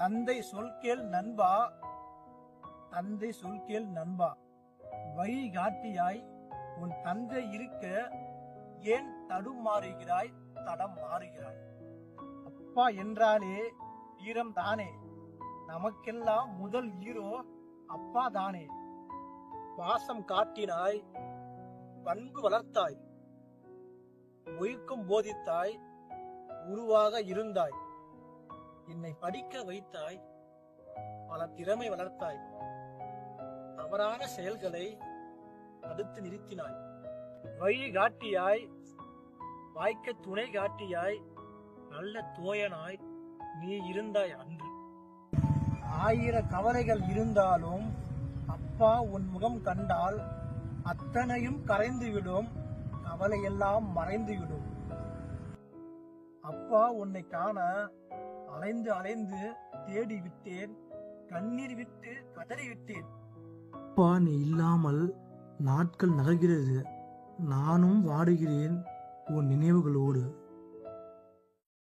தந்தை சொல் கேள் நண்பா, தந்தை சொல் கேள் நண்பா, வழிகாட்டியாய் உன் தந்தை இருக்க ஏன் தடுமாறுகிறாய், தடம் மாறுகிறாய். அப்பா என்றாலே வீரம் தானே, நமக்கெல்லாம் முதல் ஹீரோ அப்பா தானே. பாசம் காட்டினாய், பண்பு வளர்த்தாய், ஒழுக்கம் போதித்தாய், உருவாக இருந்தாய், என்னை படிக்க வைத்தாய், பல திறமை வளர்த்தாய், தவறான செயல்களை தடுத்து நிறுத்தினாய், வழி காட்டியாய், வாய்க்க துணை காட்டியாய், நல்ல தோயனாய் நீ இருந்தாய் அன்று. 1000 கவலைகள் இருந்தாலும் அப்பா உன் முகம் கண்டால் அத்தனையும் கரைந்துவிடும், கவலையெல்லாம் மறைந்துவிடும். அப்பா உன்னை காண அலைந்து அலைந்து தேடி விட்டேன், கண்ணீர் விட்டு கதறி விட்டேன். அப்பா நீ இல்லாமல் நாட்கள் நகர்கிறது, நானும் வாடுகிறேன் உன் நினைவுகளோடு.